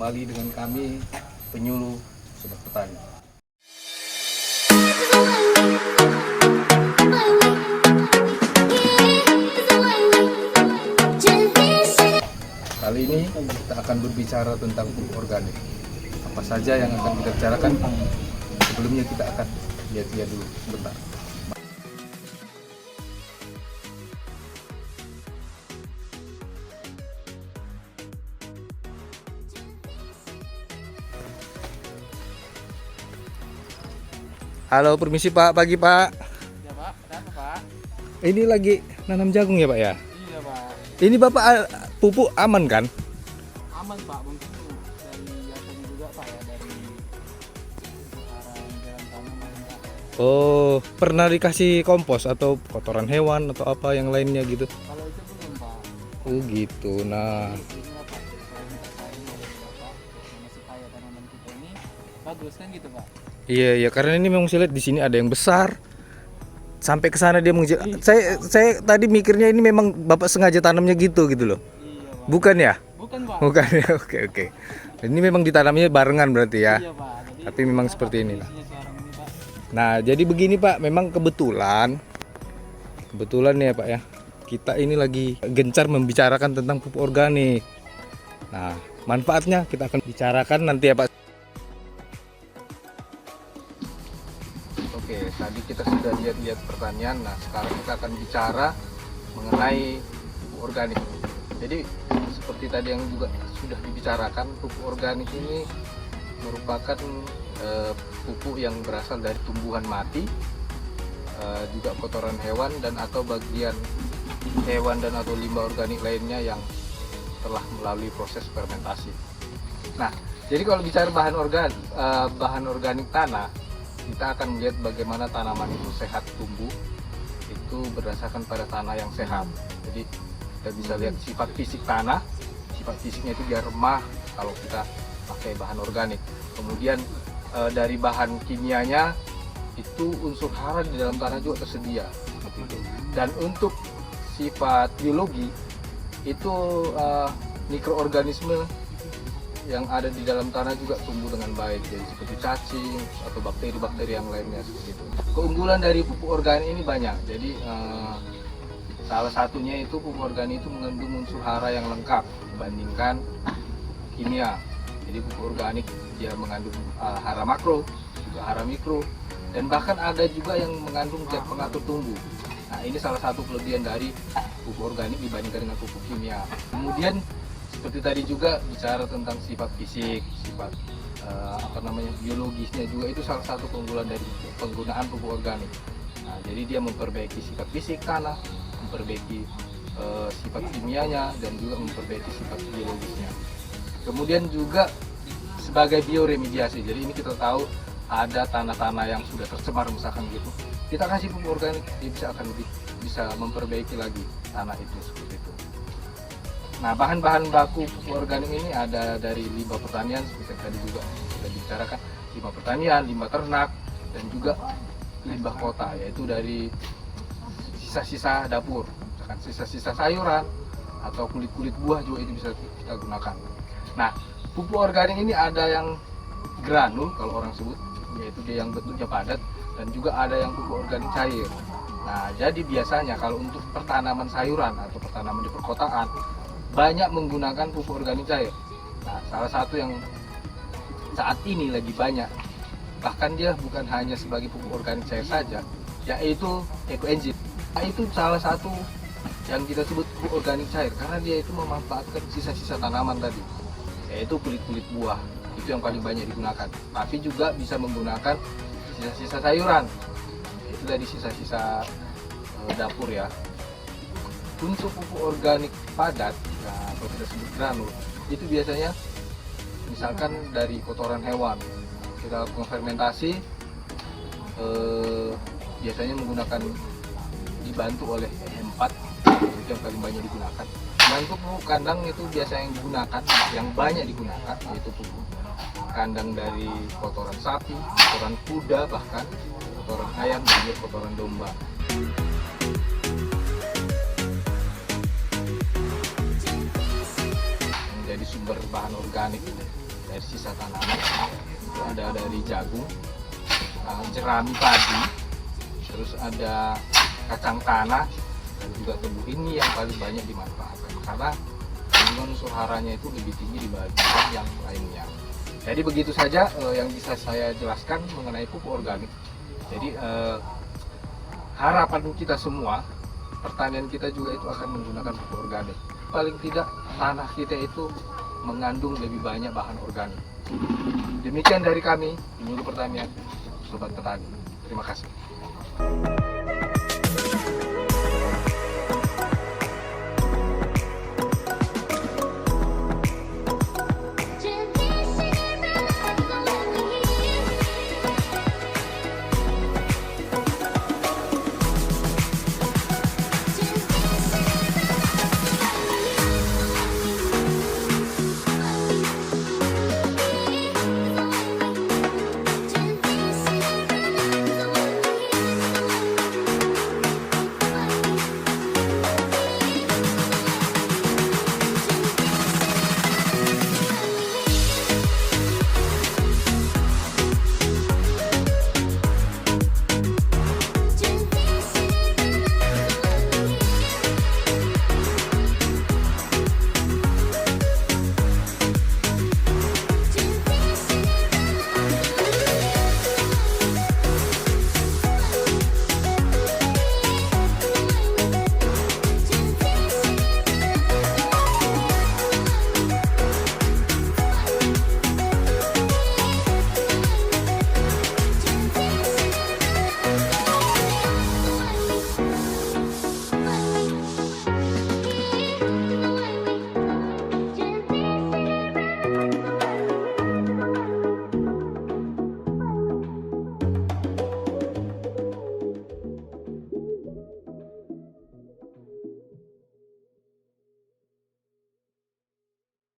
kembali dengan kami penyuluh Sobat Petani. Kali ini kita akan berbicara tentang pupuk organik. Apa saja yang akan kita bicarakan? Sebelumnya kita akan lihat dulu sebentar. Halo, permisi Pak, pagi Pak. Ya Pak, ada apa Pak? Ini lagi nanam jagung ya Pak ya? Iya Pak, Ini Bapak pupuk aman kan? aman Pak, mungkin dari biasanya juga Pak ya, dari sekarang jalan tanaman Pak. Oh, pernah dikasih kompos atau kotoran hewan atau apa yang lainnya gitu? Kalau itu belum Pak, Oh gitu. Nah, ini Pak, kalau minta saran dari Bapak, sama supaya tanaman kita ini bagus kan gitu Pak? iya karena ini memang saya lihat di sini ada yang besar. Sampai ke sana dia mengejar. Saya tadi mikirnya ini memang Bapak sengaja tanamnya gitu loh. Iya Pak. Bukan ya? Bukan Pak. Bukan ya. Oke. Ini memang ditanamnya barengan berarti ya. Iya Pak, jadi Tapi memang seperti ini. kondisinya sekarang ini Pak. Nah, jadi begini Pak, memang kebetulan nih ya Pak ya. Kita ini lagi gencar membicarakan tentang pupuk organik. Nah, manfaatnya kita akan bicarakan nanti ya Pak. Oke, tadi kita sudah lihat pertanian. Nah, sekarang kita akan bicara mengenai pupuk organik. Jadi, seperti tadi yang juga sudah dibicarakan, pupuk organik ini merupakan pupuk yang berasal dari tumbuhan mati, juga kotoran hewan dan atau bagian hewan dan atau limbah organik lainnya yang telah melalui proses fermentasi. Nah, jadi kalau bicara bahan organik tanah, kita akan melihat bagaimana tanaman itu sehat tumbuh itu berdasarkan pada tanah yang sehat. Jadi kita bisa lihat sifat fisik tanah, sifat fisiknya itu dia remah kalau kita pakai bahan organik. Kemudian dari bahan kimianya itu unsur hara di dalam tanah juga tersedia seperti itu. Dan untuk sifat biologi itu mikroorganisme yang ada di dalam tanah juga tumbuh dengan baik, jadi seperti cacing atau bakteri-bakteri yang lainnya seperti itu. Keunggulan dari pupuk organik ini banyak. Jadi salah satunya itu pupuk organik itu mengandung unsur hara yang lengkap dibandingkan kimia. Jadi pupuk organik dia mengandung hara makro, juga hara mikro, dan bahkan ada juga yang mengandung zat pengatur tumbuh. Nah, ini salah satu kelebihan dari pupuk organik dibandingkan dengan pupuk kimia. Kemudian seperti tadi juga bicara tentang sifat fisik, sifat biologisnya juga itu salah satu keunggulan dari penggunaan pupuk organik. Nah, jadi dia memperbaiki sifat fisik tanah, memperbaiki sifat kimianya dan juga memperbaiki sifat biologisnya. Kemudian juga sebagai bioremediasi. Jadi ini kita tahu ada tanah-tanah yang sudah tercemar misalkan gitu. Kita kasih pupuk organik, dia bisa memperbaiki lagi tanah itu seperti itu. Nah, bahan-bahan baku pupuk organik ini ada dari limbah pertanian seperti yang tadi juga sudah dibicarakan, limbah pertanian, limbah ternak, dan juga limbah kota, yaitu dari sisa-sisa dapur, misalkan sisa-sisa sayuran atau kulit-kulit buah juga itu bisa kita gunakan. Nah, pupuk organik ini ada yang granul kalau orang sebut, yaitu dia yang bentuknya padat, dan juga ada yang pupuk organik cair. Nah, jadi biasanya kalau untuk pertanaman sayuran atau pertanaman di perkotaan banyak menggunakan pupuk organik cair. Nah, salah satu yang saat ini lagi banyak, bahkan dia bukan hanya sebagai pupuk organik cair saja, yaitu ekoenzim. Nah, itu salah satu yang kita sebut pupuk organik cair karena dia itu memanfaatkan sisa-sisa tanaman tadi, yaitu kulit-kulit buah. Itu yang paling banyak digunakan. Tapi juga bisa menggunakan sisa-sisa sayuran, itu dari sisa-sisa dapur ya. Untuk pupuk organik padat, nah, kalau kita sebut granul, itu biasanya misalkan dari kotoran hewan. Kita lakukan fermentasi, biasanya menggunakan dibantu oleh E4, itu yang paling banyak digunakan. Dan untuk pupuk kandang itu biasa yang digunakan, yang banyak digunakan, yaitu pupuk kandang dari kotoran sapi, kotoran kuda, bahkan kotoran ayam dan juga kotoran domba. Menjadi sumber bahan organik dari sisa tanaman. Itu ada dari jagung, jerami padi, terus ada kacang tanah, dan juga tebu. Ini yang paling banyak dimanfaatkan karena kandungan unsur haranya itu lebih tinggi dibandingkan yang lainnya. Jadi begitu saja yang bisa saya jelaskan mengenai pupuk organik. Jadi harapan kita semua, pertanian kita juga itu akan menggunakan pupuk organik. Paling tidak tanah kita itu mengandung lebih banyak bahan organik. Demikian dari kami, Penyuluh Pertanian, Sobat Petani. Terima kasih.